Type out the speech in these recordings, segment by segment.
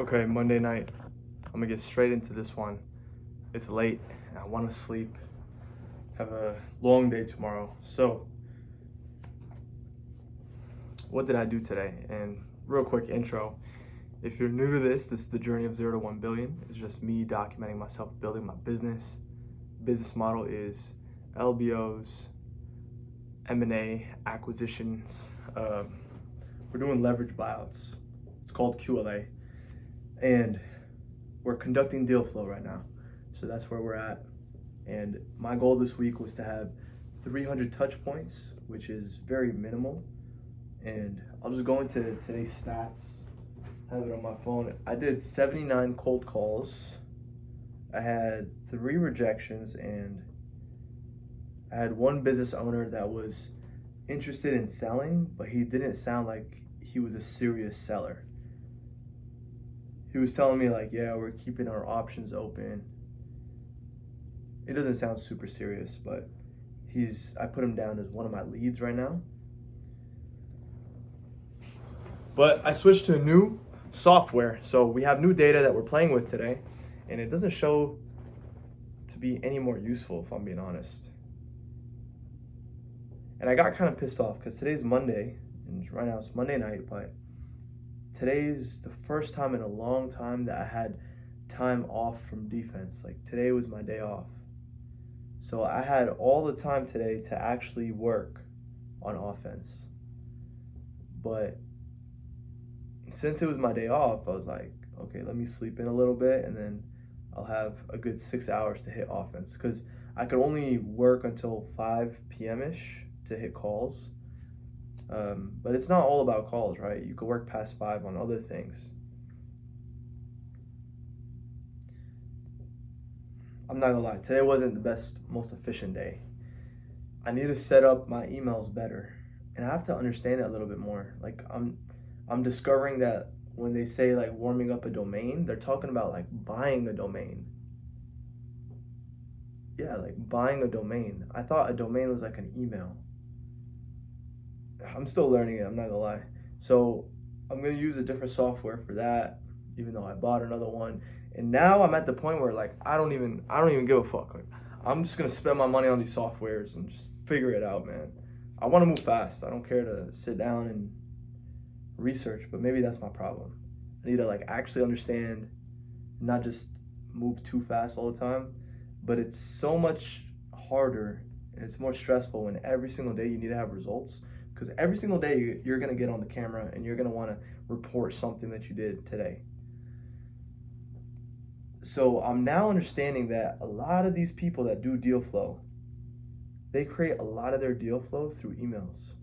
Okay, Monday night. I'm gonna get straight into this one. It's late and I want to sleep. Have a long day tomorrow. So, what did I do today? And real quick intro. If you're new to this is the journey of 0 to 1 billion. It's just me documenting myself building my business. Business model is LBOs, M&A, acquisitions. We're doing leverage buyouts. It's called QLA. And we're conducting deal flow right now. So that's where we're at. And my goal this week was to have 300 touch points, which is very minimal. And I'll just go into today's stats, have it on my phone. I did 79 cold calls. I had 3 rejections, and I had one business owner that was interested in selling, but he didn't sound like he was a serious seller. He was telling me like, yeah, we're keeping our options open. It doesn't sound super serious, but I put him down as one of my leads right now. But I switched to a new software. So we have new data that we're playing with today, and it doesn't show to be any more useful, if I'm being honest. And I got kind of pissed off because today's Monday, and right now it's Monday night, but today's the first time in a long time that I had time off from defense. Like today was my day off. So I had all the time today to actually work on offense. But since it was my day off, I was like, okay, let me sleep in a little bit and then I'll have a good 6 hours to hit offense. Because I could only work until 5 p.m.-ish to hit calls. But it's not all about calls, right? You could work past 5 on other things. I'm not gonna lie, today wasn't the best, most efficient day. I need to set up my emails better, and I have to understand it a little bit more. Like I'm discovering that when they say like warming up a domain, they're talking about like buying a domain. Yeah, like buying a domain. I thought a domain was like an email. I'm still learning it, I'm not gonna lie. So I'm gonna use a different software for that, even though I bought another one. And now I'm at the point where like I don't even give a fuck. Like I'm just gonna spend my money on these softwares and just figure it out, man. I wanna move fast. I don't care to sit down and research, but maybe that's my problem. I need to like actually understand, not just move too fast all the time. But it's so much harder and it's more stressful when every single day you need to have results, because every single day you're going to get on the camera and you're going to want to report something that you did today. So I'm now understanding that a lot of these people that do deal flow, they create a lot of their deal flow through emails.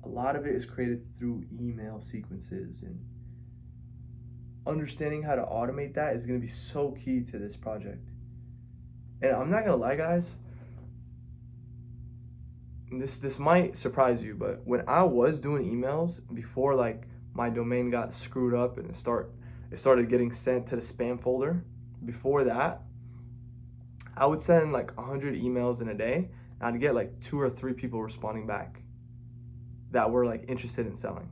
A lot of it is created through email sequences, and understanding how to automate that is going to be so key to this project. And I'm not gonna lie, guys, this might surprise you, but when I was doing emails before like my domain got screwed up and it started getting sent to the spam folder, before that I would send like 100 emails in a day and I'd get like 2 or 3 people responding back that were like interested in selling.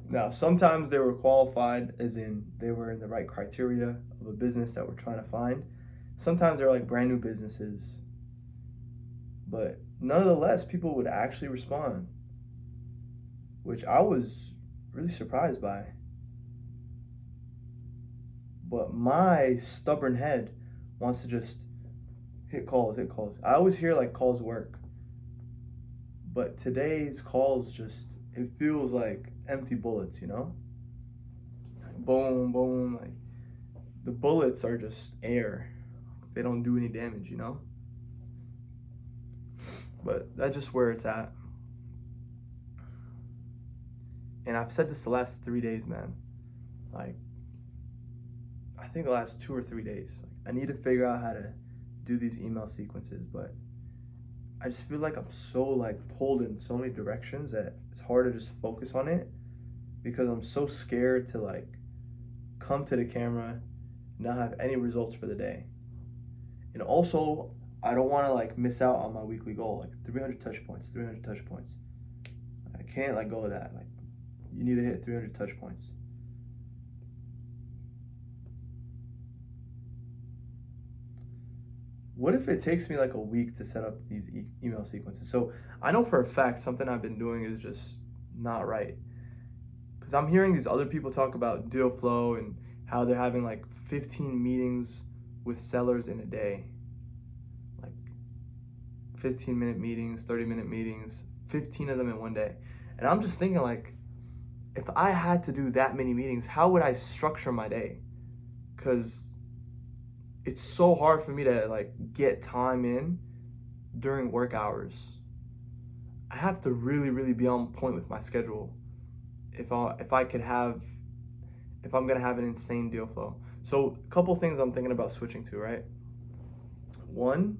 Now sometimes they were qualified, as in they were in the right criteria of a business that we're trying to find. Sometimes they're like brand new businesses, but nonetheless, people would actually respond, which I was really surprised by. But my stubborn head wants to just hit calls. I always hear like calls work, but today's calls just, it feels like empty bullets, you know? Boom, boom, like the bullets are just air. They don't do any damage, you know? But that's just where it's at. And I've said this the last 3 days, man. Like, I think the last 2 or 3 days. Like, I need to figure out how to do these email sequences, but I just feel like I'm so like pulled in so many directions that it's hard to just focus on it, because I'm so scared to like come to the camera, not have any results for the day. And also, I don't want to like miss out on my weekly goal, like 300 touch points. I can't let go of that. Like, you need to hit 300 touch points. what if it takes me like a week to set up these email sequences? So I know for a fact something I've been doing is just not right. Because I'm hearing these other people talk about deal flow and how they're having like 15 meetings with sellers in a day. Like 15-minute meetings, 30-minute meetings, 15 of them in one day. And I'm just thinking, like, if I had to do that many meetings, how would I structure my day? Because it's so hard for me to like get time in during work hours. I have to really, really be on point with my schedule if I'm gonna have an insane deal flow. So a couple things I'm thinking about switching to, right? One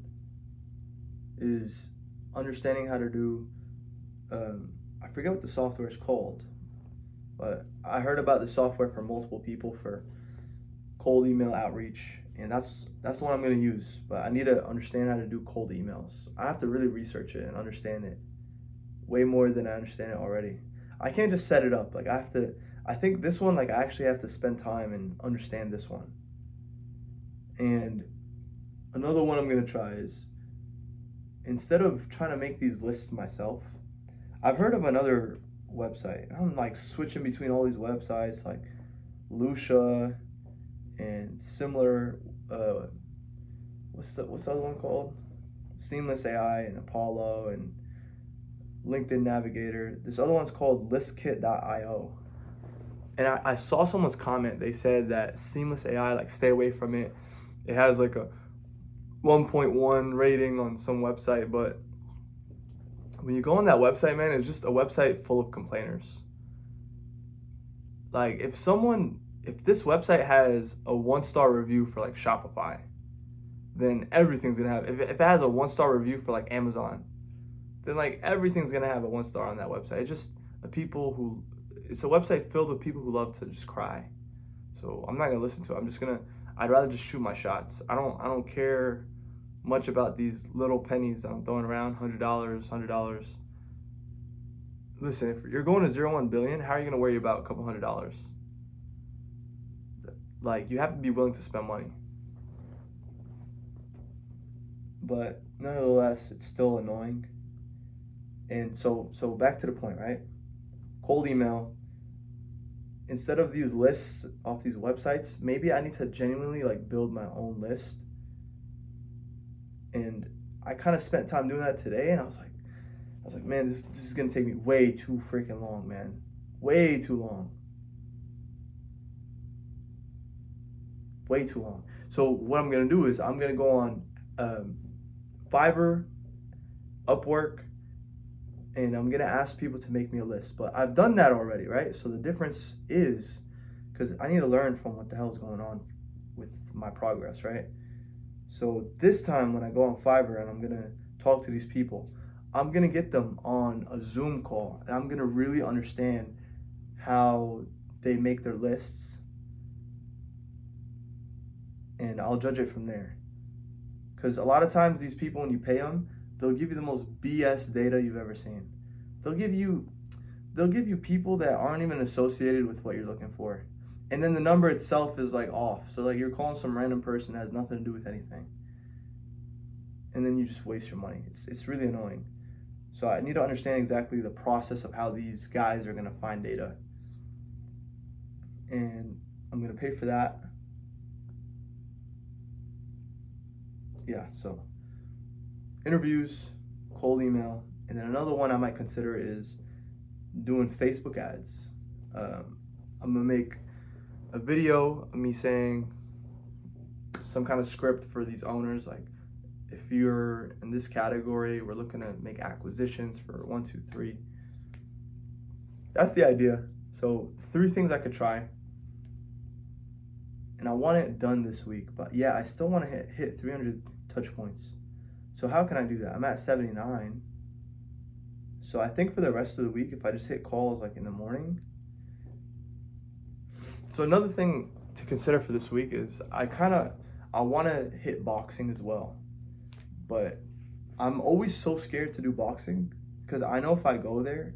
is understanding how to do, I forget what the software is called, but I heard about the software for multiple people for cold email outreach, and that's the one I'm gonna use. But I need to understand how to do cold emails. I have to really research it and understand it way more than I understand it already. I can't just set it up. Like I think this one, like I actually have to spend time and understand this one. And another one I'm gonna try is, instead of trying to make these lists myself, I've heard of another website. I'm like switching between all these websites like Lucia and similar, what's the other one called? Seamless AI and Apollo and LinkedIn Navigator. This other one's called listkit.io. And I saw someone's comment. They said that Seamless AI, like, stay away from it. It has like a 1.1 rating on some website, but when you go on that website, man, it's just a website full of complainers. Like, if this website has a 1-star review for like Shopify, then everything's gonna have, if it has a 1-star review for like Amazon, then like everything's gonna have a 1-star on that website. It's just it's a website filled with people who love to just cry. So I'm not gonna listen to it. I'd rather just shoot my shots. I don't care much about these little pennies that I'm throwing around, $100. Listen, if you're going to 0-1 billion, how are you gonna worry about a couple $100? Like, you have to be willing to spend money. But nonetheless, it's still annoying. And so back to the point, right? Cold email. Instead of these lists off these websites, maybe I need to genuinely like build my own list. And I kind of spent time doing that today, and I was like, man, this is gonna take me way too freaking long, man. Way too long. Way too long. So what I'm gonna do is I'm gonna go on Fiverr, Upwork, and I'm gonna ask people to make me a list. But I've done that already, right? So the difference is, because I need to learn from what the hell is going on with my progress, right? So this time when I go on Fiverr and I'm gonna talk to these people, I'm gonna get them on a Zoom call, and I'm gonna really understand how they make their lists, and I'll judge it from there. Because a lot of times these people, when you pay them, they'll give you the most BS data you've ever seen. They'll give you people that aren't even associated with what you're looking for. And then the number itself is like off. So like you're calling some random person that has nothing to do with anything. And then you just waste your money. It's really annoying. So I need to understand exactly the process of how these guys are gonna find data. And I'm gonna pay for that. Yeah, so interviews, cold email, and then another one I might consider is doing Facebook ads. I'm gonna make a video of me saying some kind of script for these owners, like, if you're in this category, we're looking to make acquisitions for 1, 2, 3. That's the idea. So 3 things I could try, and I want it done this week. But yeah, I still want to hit 300 touch points. So how can I do that? I'm at 79. So I think for the rest of the week, if I just hit calls like in the morning. So another thing to consider for this week is I want to hit boxing as well. But I'm always so scared to do boxing because I know if I go there,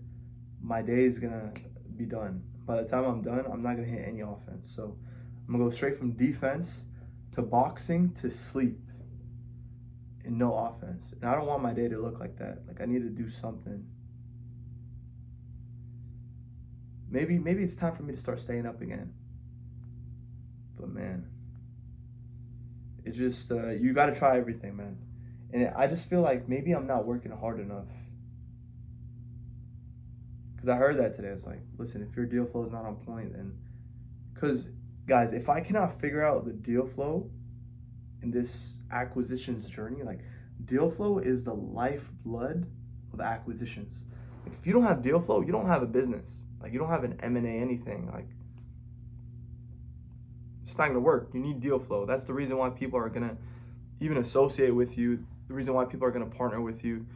my day is going to be done. By the time I'm done, I'm not going to hit any offense. So I'm going to go straight from defense to boxing to sleep. and no offense. And I don't want my day to look like that. Like, I need to do something. Maybe it's time for me to start staying up again. But man, it just you got to try everything, man. And I just feel like maybe I'm not working hard enough. Because I heard that today. It's like, listen, if your deal flow is not on point, then... Because, guys, if I cannot figure out the deal flow in this acquisitions journey, like, deal flow is the lifeblood of acquisitions. Like, if you don't have deal flow, you don't have a business. Like, you don't have an M&A anything. Like, it's not going to work. You need deal flow. That's the reason why people are going to even associate with you. The reason why people are going to partner with you.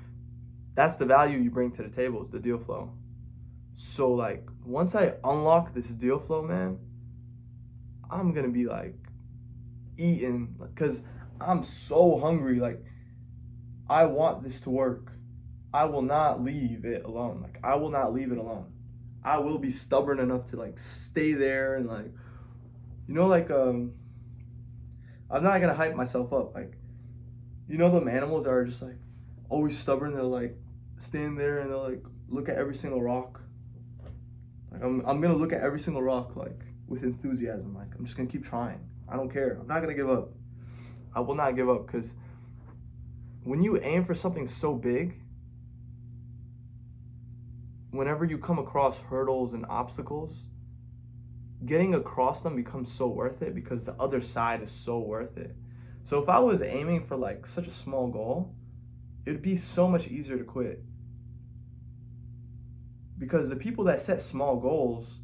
That's the value you bring to the table, is the deal flow. So, like, once I unlock this deal flow, man, I'm going to be, like, eating. Because I'm so hungry. Like, I want this to work. I will not leave it alone. Like, I will not leave it alone. I will be stubborn enough to, like, stay there and, like, you know, like, I'm not going to hype myself up. Like, you know, them animals that are just, like, always stubborn. They'll, like, stand there and they'll, like, look at every single rock. Like, I'm going to look at every single rock, like, with enthusiasm. Like, I'm just going to keep trying. I don't care. I'm not going to give up. I will not give up, because when you aim for something so big, whenever you come across hurdles and obstacles, getting across them becomes so worth it, because the other side is so worth it. So if I was aiming for, like, such a small goal, it would be so much easier to quit. Because the people that set small goals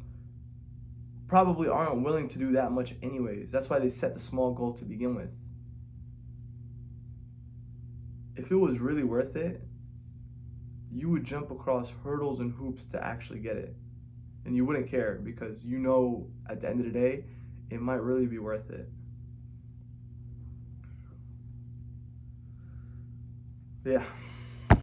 probably aren't willing to do that much anyways. That's why they set the small goal to begin with. If it was really worth it, you would jump across hurdles and hoops to actually get it. And you wouldn't care, because you know at the end of the day, it might really be worth it. Yeah.